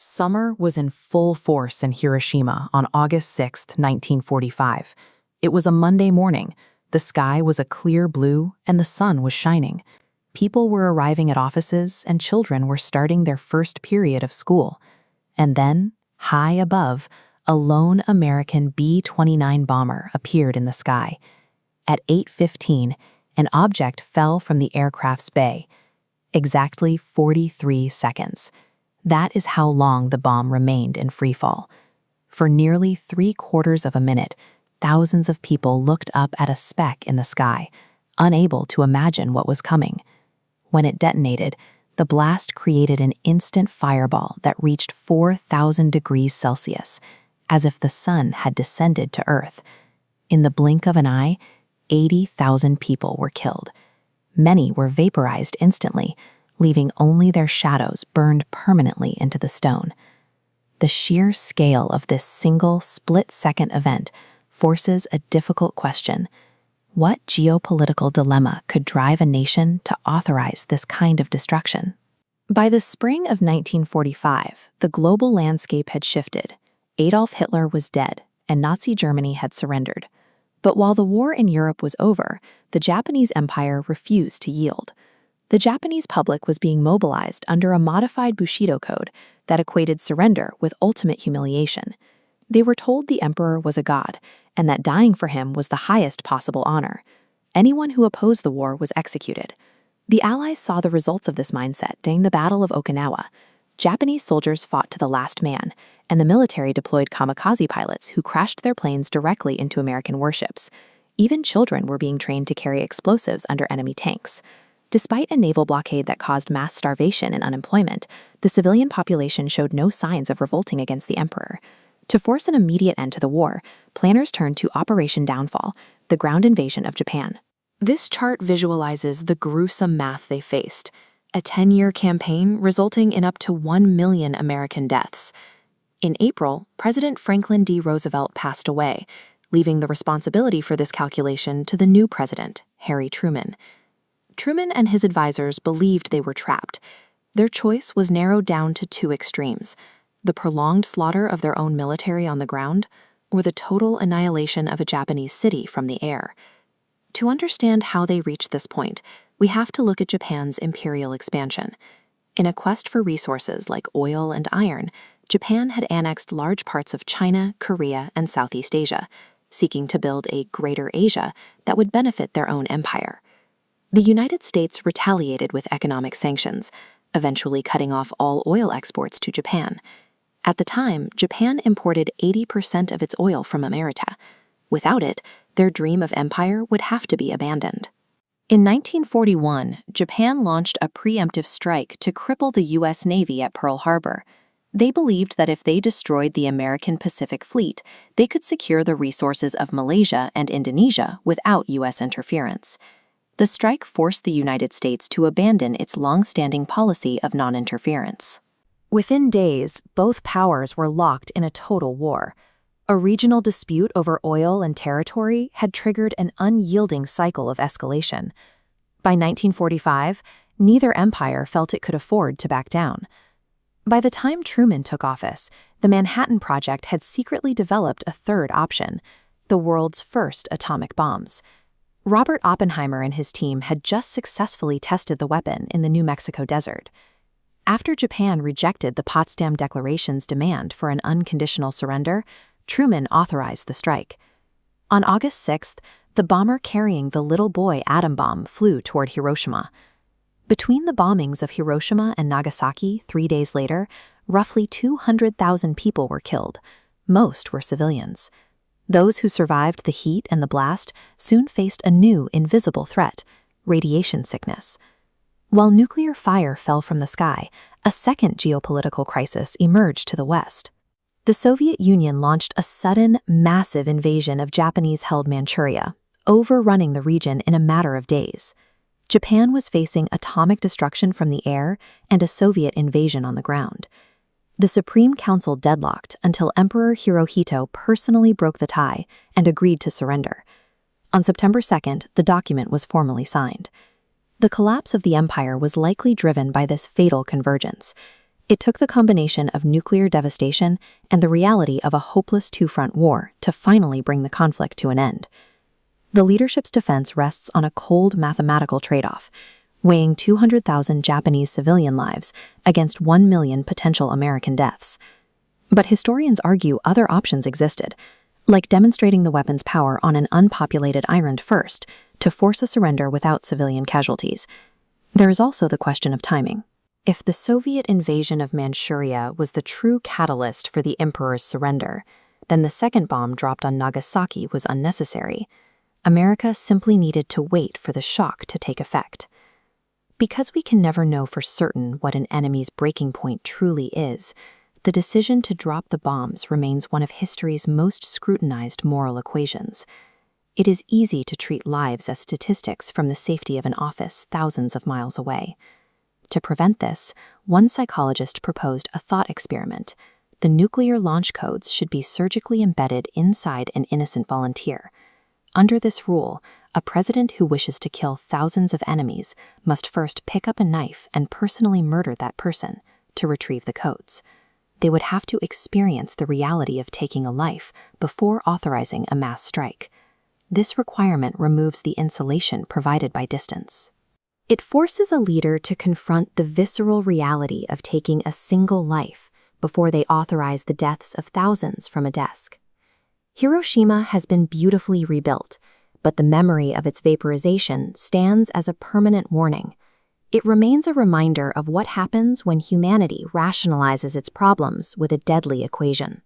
Summer was in full force in Hiroshima on August 6, 1945. It was a Monday morning. The sky was a clear blue and the sun was shining. People were arriving at offices and children were starting their first period of school. And then, high above, a lone American B-29 bomber appeared in the sky. At 8:15, an object fell from the aircraft's bay. Exactly 43 seconds. That is how long the bomb remained in freefall. For nearly 3/4 of a minute, thousands of people looked up at a speck in the sky, unable to imagine what was coming. When it detonated, the blast created an instant fireball that reached 4,000 degrees Celsius, as if the sun had descended to Earth. In the blink of an eye, 80,000 people were killed. Many were vaporized instantly, leaving only their shadows burned permanently into the stone. The sheer scale of this single split-second event forces a difficult question. What geopolitical dilemma could drive a nation to authorize this kind of destruction? By the spring of 1945, the global landscape had shifted. Adolf Hitler was dead, and Nazi Germany had surrendered. But while the war in Europe was over, the Japanese Empire refused to yield. The Japanese public was being mobilized under a modified Bushido code that equated surrender with ultimate humiliation. They were told the emperor was a god, and that dying for him was the highest possible honor. Anyone who opposed the war was executed. The Allies saw the results of this mindset during the Battle of Okinawa. Japanese soldiers fought to the last man, and the military deployed kamikaze pilots who crashed their planes directly into American warships. Even children were being trained to carry explosives under enemy tanks. Despite a naval blockade that caused mass starvation and unemployment, the civilian population showed no signs of revolting against the emperor. To force an immediate end to the war, planners turned to Operation Downfall, the ground invasion of Japan. This chart visualizes the gruesome math they faced, a 10-year campaign resulting in up to 1 million American deaths. In April, President Franklin D. Roosevelt passed away, leaving the responsibility for this calculation to the new president, Harry Truman. Truman and his advisors believed they were trapped. Their choice was narrowed down to two extremes: the prolonged slaughter of their own military on the ground, or the total annihilation of a Japanese city from the air. To understand how they reached this point, we have to look at Japan's imperial expansion. In a quest for resources like oil and iron, Japan had annexed large parts of China, Korea, and Southeast Asia, seeking to build a Greater Asia that would benefit their own empire. The United States retaliated with economic sanctions, eventually cutting off all oil exports to Japan. At the time, Japan imported 80% of its oil from America. Without it, their dream of empire would have to be abandoned. In 1941, Japan launched a preemptive strike to cripple the U.S. Navy at Pearl Harbor. They believed that if they destroyed the American Pacific Fleet, they could secure the resources of Malaysia and Indonesia without U.S. interference. The strike forced the United States to abandon its long-standing policy of non-interference. Within days, both powers were locked in a total war. A regional dispute over oil and territory had triggered an unyielding cycle of escalation. By 1945, neither empire felt it could afford to back down. By the time Truman took office, the Manhattan Project had secretly developed a third option: the world's first atomic bombs. Robert Oppenheimer and his team had just successfully tested the weapon in the New Mexico desert. After Japan rejected the Potsdam Declaration's demand for an unconditional surrender, Truman authorized the strike. On August 6th, the bomber carrying the little boy atom bomb flew toward Hiroshima. Between the bombings of Hiroshima and Nagasaki 3 days later, roughly 200,000 people were killed. Most were civilians. Those who survived the heat and the blast soon faced a new invisible threat: radiation sickness. While nuclear fire fell from the sky, a second geopolitical crisis emerged to the west. The Soviet Union launched a sudden, massive invasion of Japanese-held Manchuria, overrunning the region in a matter of days. Japan was facing atomic destruction from the air and a Soviet invasion on the ground. The Supreme Council deadlocked until Emperor Hirohito personally broke the tie and agreed to surrender. On September 2nd, the document was formally signed. The collapse of the empire was likely driven by this fatal convergence. It took the combination of nuclear devastation and the reality of a hopeless two-front war to finally bring the conflict to an end. The leadership's defense rests on a cold mathematical trade-off, weighing 200,000 Japanese civilian lives against 1 million potential American deaths. But historians argue other options existed, like demonstrating the weapon's power on an unpopulated island first to force a surrender without civilian casualties. There is also the question of timing. If the Soviet invasion of Manchuria was the true catalyst for the emperor's surrender, then the second bomb dropped on Nagasaki was unnecessary. America simply needed to wait for the shock to take effect. Because we can never know for certain what an enemy's breaking point truly is, the decision to drop the bombs remains one of history's most scrutinized moral equations. It is easy to treat lives as statistics from the safety of an office thousands of miles away. To prevent this, one psychologist proposed a thought experiment. The nuclear launch codes should be surgically embedded inside an innocent volunteer. Under this rule, a president who wishes to kill thousands of enemies must first pick up a knife and personally murder that person to retrieve the codes. They would have to experience the reality of taking a life before authorizing a mass strike. This requirement removes the insulation provided by distance. It forces a leader to confront the visceral reality of taking a single life before they authorize the deaths of thousands from a desk. Hiroshima has been beautifully rebuilt, but the memory of its vaporization stands as a permanent warning. It remains a reminder of what happens when humanity rationalizes its problems with a deadly equation.